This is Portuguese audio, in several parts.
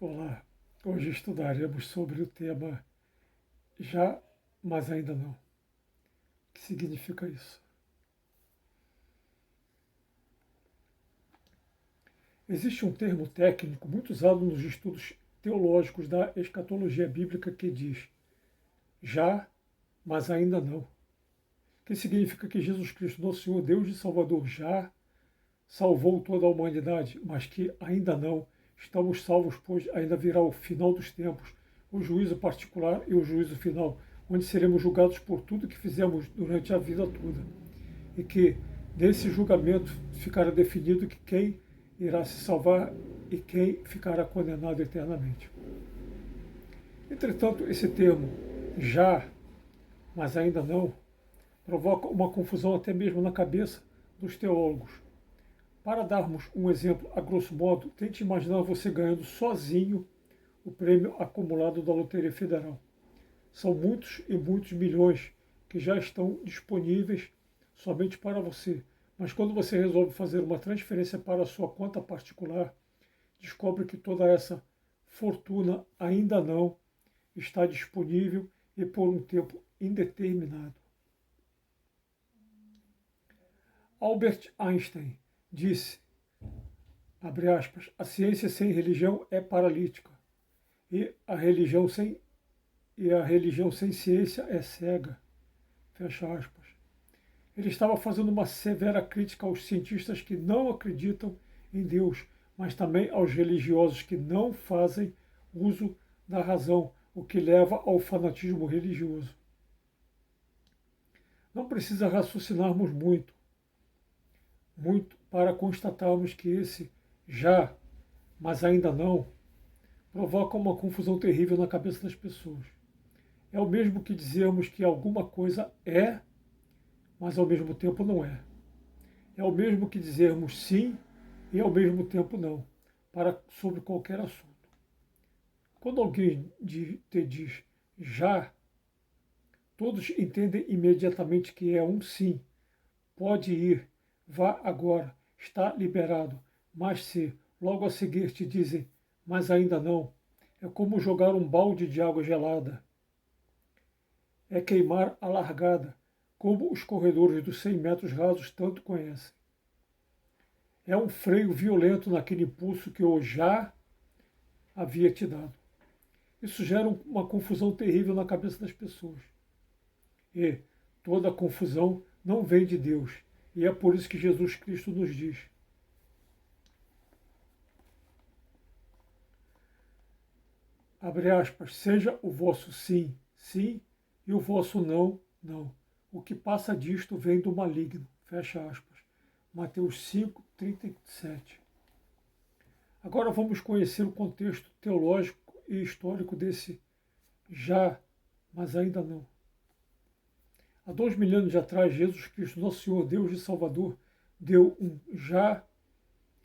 Olá, hoje estudaremos sobre o tema já, mas ainda não. O que significa isso? Existe um termo técnico muito usado nos estudos teológicos da escatologia bíblica que diz já, mas ainda não. Que significa que Jesus Cristo, nosso Senhor, Deus e Salvador, já salvou toda a humanidade, mas que ainda não estamos salvos, pois ainda virá o final dos tempos, o juízo particular e o juízo final, onde seremos julgados por tudo que fizemos durante a vida toda. E que nesse julgamento ficará definido que quem irá se salvar e quem ficará condenado eternamente. Entretanto, esse termo já, mas ainda não, provoca uma confusão até mesmo na cabeça dos teólogos. Para darmos um exemplo, a grosso modo, tente imaginar você ganhando sozinho o prêmio acumulado da Loteria Federal. São muitos e muitos milhões que já estão disponíveis somente para você. Mas quando você resolve fazer uma transferência para a sua conta particular, descobre que toda essa fortuna ainda não está disponível e por um tempo indeterminado. Albert Einstein disse, abre aspas, a ciência sem religião é paralítica e a religião sem ciência é cega, fecha aspas. Ele estava fazendo uma severa crítica aos cientistas que não acreditam em Deus, mas também aos religiosos que não fazem uso da razão, o que leva ao fanatismo religioso. Não precisa raciocinarmos muito para constatarmos que esse já, mas ainda não, provoca uma confusão terrível na cabeça das pessoas. É o mesmo que dizermos que alguma coisa é, mas ao mesmo tempo não é. É o mesmo que dizermos sim e ao mesmo tempo não, sobre qualquer assunto. Quando alguém te diz já, todos entendem imediatamente que é um sim. Pode ir, vá agora, está liberado. Mas se logo a seguir te dizem, mas ainda não, é como jogar um balde de água gelada. É queimar a largada, como os corredores dos 100 metros rasos tanto conhecem. É um freio violento naquele impulso que eu já havia te dado. Isso gera uma confusão terrível na cabeça das pessoas. E toda a confusão não vem de Deus. E é por isso que Jesus Cristo nos diz: abre aspas, seja o vosso sim, sim, e o vosso não, não. O que passa disto vem do maligno, fecha aspas. Mateus 5, 37. Agora vamos conhecer o contexto teológico e histórico desse já, mas ainda não. Há 2 mil anos atrás, Jesus Cristo, nosso Senhor, Deus e Salvador, deu um já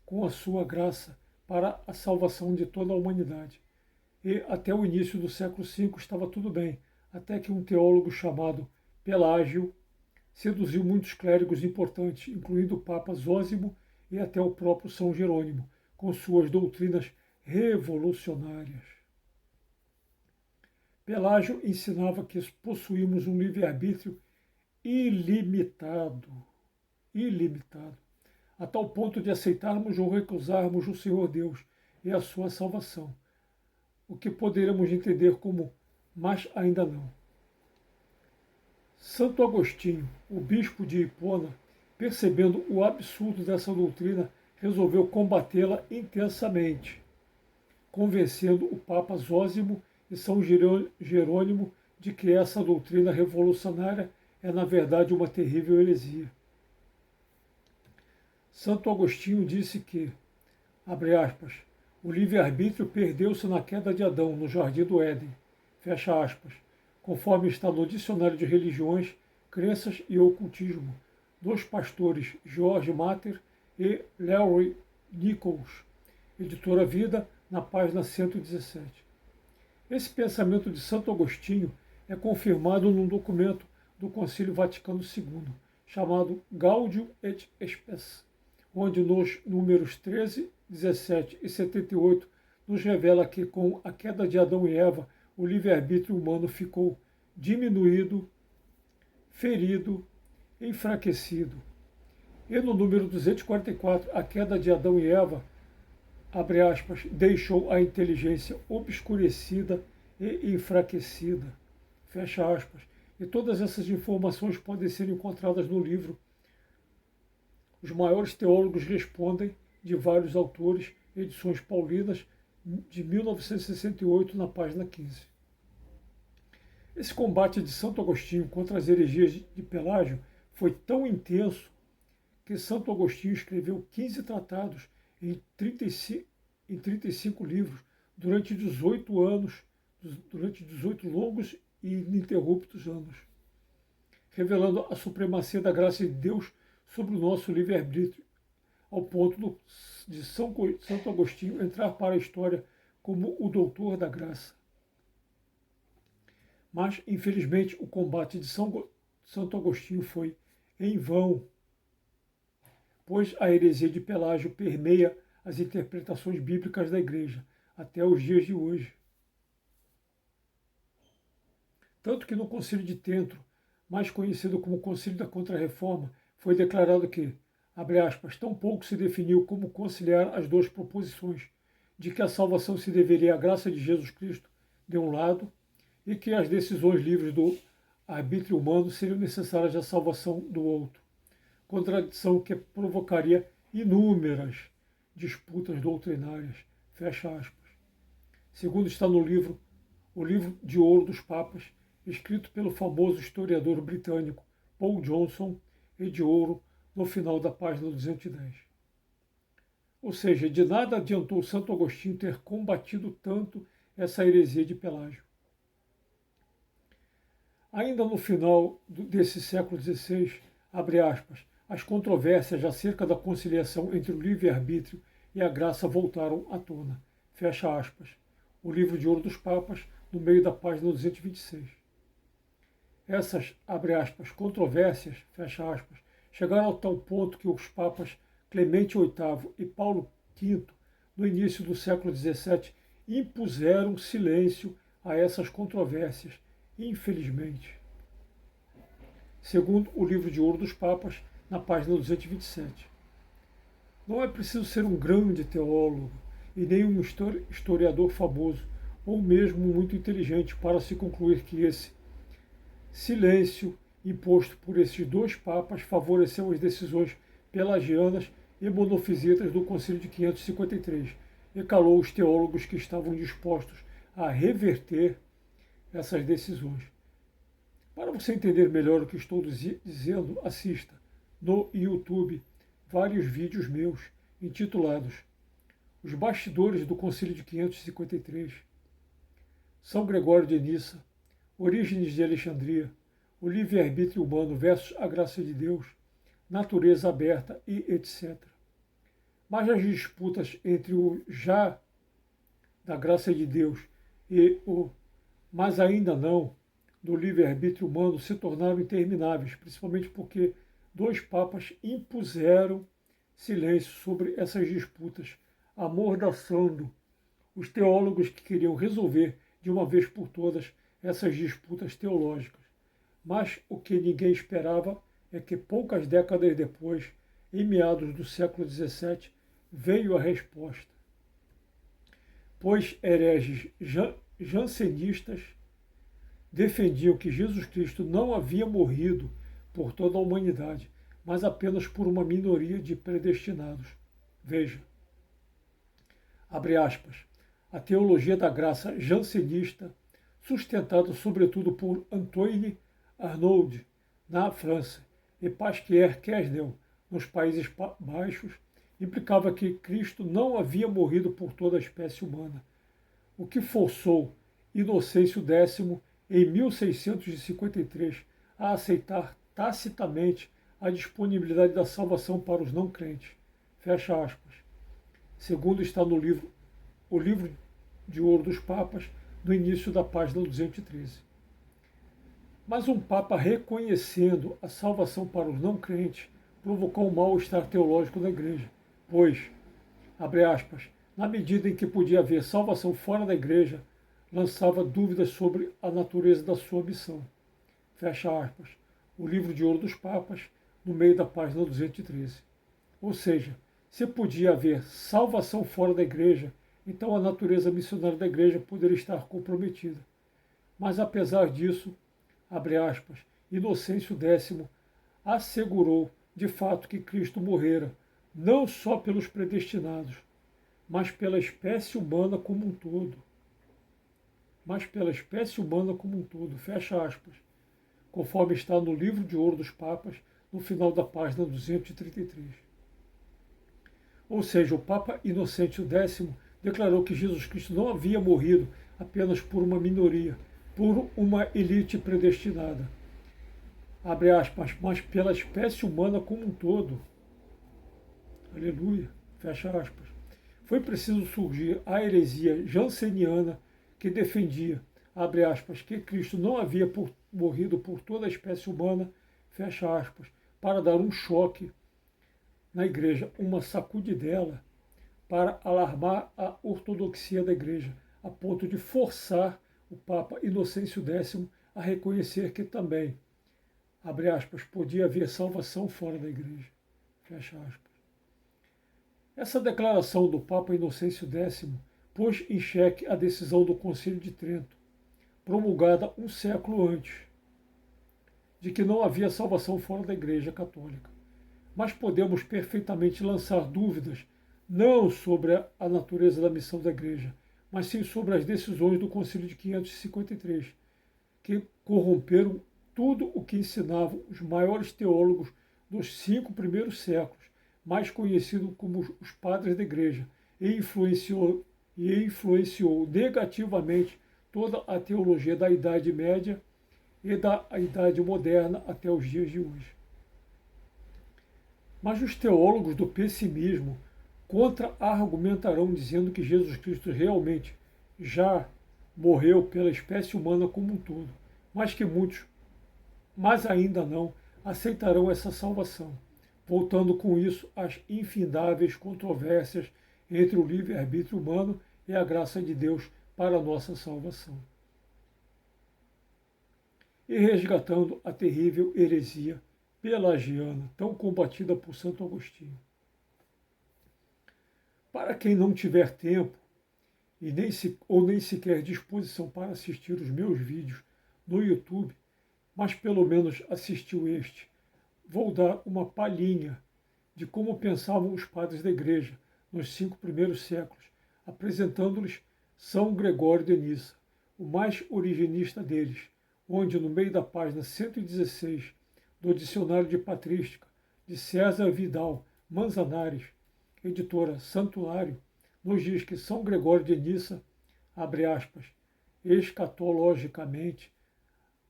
com a sua graça para a salvação de toda a humanidade. E até o início do século V estava tudo bem, até que um teólogo chamado Pelágio seduziu muitos clérigos importantes, incluindo o Papa Zósimo e até o próprio São Jerônimo, com suas doutrinas revolucionárias. Pelágio ensinava que possuímos um livre-arbítrio ilimitado, a tal ponto de aceitarmos ou recusarmos o Senhor Deus e a sua salvação, o que poderemos entender como mas ainda não. Santo Agostinho, o bispo de Hipona, percebendo o absurdo dessa doutrina, resolveu combatê-la intensamente, convencendo o Papa Zósimo e São Jerônimo de que essa doutrina revolucionária é, na verdade, uma terrível heresia. Santo Agostinho disse que, abre aspas, o livre-arbítrio perdeu-se na queda de Adão, no jardim do Éden, fecha aspas, conforme está no Dicionário de Religiões, Crenças e Ocultismo, dos pastores George Mater e Larry Nichols, editora Vida, na página 117. Esse pensamento de Santo Agostinho é confirmado num documento do Concílio Vaticano II, chamado Gaudium et Spes, onde nos números 13, 17 e 78 nos revela que com a queda de Adão e Eva, o livre-arbítrio humano ficou diminuído, ferido, enfraquecido. E no número 244, a queda de Adão e Eva, abre aspas, deixou a inteligência obscurecida e enfraquecida, fecha aspas. E todas essas informações podem ser encontradas no livro Os Maiores Teólogos Respondem, de vários autores, edições paulinas, de 1968, na página 15. Esse combate de Santo Agostinho contra as heresias de Pelágio foi tão intenso que Santo Agostinho escreveu 15 tratados em 35 livros durante 18 anos, durante 18 longos e ininterruptos anos, revelando a supremacia da graça de Deus sobre o nosso livre-arbítrio, ao ponto de Santo Agostinho entrar para a história como o doutor da graça. Mas, infelizmente, o combate de Santo Agostinho foi em vão, pois a heresia de Pelágio permeia as interpretações bíblicas da Igreja até os dias de hoje. Tanto que no Concílio de Trento, mais conhecido como Concílio da Contra-Reforma, foi declarado que, abre aspas, tão pouco se definiu como conciliar as duas proposições, de que a salvação se deveria à graça de Jesus Cristo, de um lado, e que as decisões livres do arbítrio humano seriam necessárias à salvação do outro. Contradição que provocaria inúmeras disputas doutrinárias, fecha aspas. Segundo está no livro O Livro de Ouro dos Papas, escrito pelo famoso historiador britânico Paul Johnson, e de ouro, no final da página 210. Ou seja, de nada adiantou Santo Agostinho ter combatido tanto essa heresia de Pelágio. Ainda no final desse século XVI, abre aspas, as controvérsias acerca da conciliação entre o livre-arbítrio e a graça voltaram à tona, fecha aspas. O Livro de Ouro dos Papas, no meio da página 226. Essas, abre aspas, controvérsias, fecha aspas, chegaram ao tal ponto que os papas Clemente VIII e Paulo V, no início do século XVII, impuseram silêncio a essas controvérsias, infelizmente. Segundo o Livro de Ouro dos Papas, na página 227. Não é preciso ser um grande teólogo e nem um historiador famoso, ou mesmo muito inteligente, para se concluir que esse silêncio imposto por esses dois papas favoreceu as decisões pelagianas e monofisitas do Concílio de 553 e calou os teólogos que estavam dispostos a reverter essas decisões. Para você entender melhor o que estou dizendo, assista no YouTube vários vídeos meus intitulados Os Bastidores do Concílio de 553, São Gregório de Nissa, Orígenes de Alexandria, o livre-arbítrio humano versus a graça de Deus, natureza aberta e etc. Mas as disputas entre o já da graça de Deus e o mas ainda não do livre-arbítrio humano se tornaram intermináveis, principalmente porque dois papas impuseram silêncio sobre essas disputas, amordaçando os teólogos que queriam resolver de uma vez por todas essas disputas teológicas. Mas o que ninguém esperava é que poucas décadas depois, em meados do século XVII, veio a resposta. Pois hereges jansenistas defendiam que Jesus Cristo não havia morrido por toda a humanidade, mas apenas por uma minoria de predestinados. Veja, abre aspas, a teologia da graça jansenista, sustentada sobretudo por Antoine Arnauld, na França, e Pasquier Quesnel, nos Países Baixos, implicava que Cristo não havia morrido por toda a espécie humana, o que forçou Inocêncio X, em 1653, a aceitar tacitamente a disponibilidade da salvação para os não crentes. Fecha aspas. Segundo está no livro O Livro de Ouro dos Papas, no início da página 213. Mas um papa reconhecendo a salvação para os não crentes provocou um mal-estar teológico da igreja, pois, abre aspas, na medida em que podia haver salvação fora da igreja, lançava dúvidas sobre a natureza da sua missão. Fecha aspas. O livro de ouro dos papas, no meio da página 213. Ou seja, se podia haver salvação fora da igreja, então a natureza missionária da igreja poderia estar comprometida. Mas apesar disso, abre aspas, Inocêncio X assegurou de fato que Cristo morrera, não só pelos predestinados, mas pela espécie humana como um todo. Fecha aspas, conforme está no livro de ouro dos papas, no final da página 233. Ou seja, o Papa Inocêncio X declarou que Jesus Cristo não havia morrido apenas por uma minoria, por uma elite predestinada, abre aspas, mas pela espécie humana como um todo. Aleluia, fecha aspas. Foi preciso surgir a heresia janseniana que defendia, abre aspas, que Cristo não havia morrido por toda a espécie humana, fecha aspas, para dar um choque na igreja, uma sacudidela, para alarmar a ortodoxia da igreja, a ponto de forçar o Papa Inocêncio X a reconhecer que também, abre aspas, podia haver salvação fora da igreja, fecha aspas. Essa declaração do Papa Inocêncio X pôs em xeque a decisão do Concílio de Trento, promulgada um século antes, de que não havia salvação fora da Igreja Católica. Mas podemos perfeitamente lançar dúvidas não sobre a natureza da missão da Igreja, mas sim sobre as decisões do Concílio de 553, que corromperam tudo o que ensinavam os maiores teólogos dos 5 primeiros séculos, mais conhecidos como os padres da Igreja, e influenciou negativamente toda a teologia da Idade Média e da Idade Moderna até os dias de hoje. Mas os teólogos do pessimismo contra-argumentarão dizendo que Jesus Cristo realmente já morreu pela espécie humana como um todo, mas que muitos, mas ainda não, aceitarão essa salvação, voltando com isso às infindáveis controvérsias entre o livre-arbítrio humano e a graça de Deus para a nossa salvação. E resgatando a terrível heresia pelagiana, tão combatida por Santo Agostinho. Para quem não tiver tempo e nem sequer disposição para assistir os meus vídeos no YouTube, mas pelo menos assistiu este, vou dar uma palhinha de como pensavam os padres da Igreja nos 5 primeiros séculos, apresentando-lhes São Gregório de Nissa, o mais originista deles, onde no meio da página 116 do Dicionário de Patrística de César Vidal Manzanares, editora Santuário, nos diz que São Gregório de Nissa, abre aspas, escatologicamente,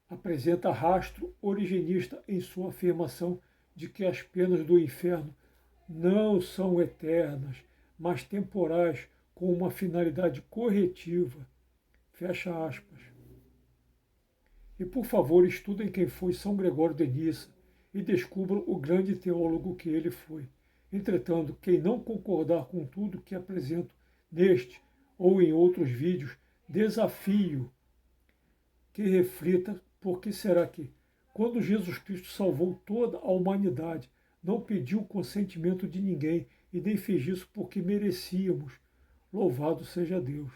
apresenta rastro originista em sua afirmação de que as penas do inferno não são eternas, mas temporais, com uma finalidade corretiva. Fecha aspas. E por favor, estudem quem foi São Gregório de Nissa e descubram o grande teólogo que ele foi. Entretanto, quem não concordar com tudo que apresento neste ou em outros vídeos, desafio que reflita por que será que, quando Jesus Cristo salvou toda a humanidade, não pediu o consentimento de ninguém e nem fez isso porque merecíamos. Louvado seja Deus.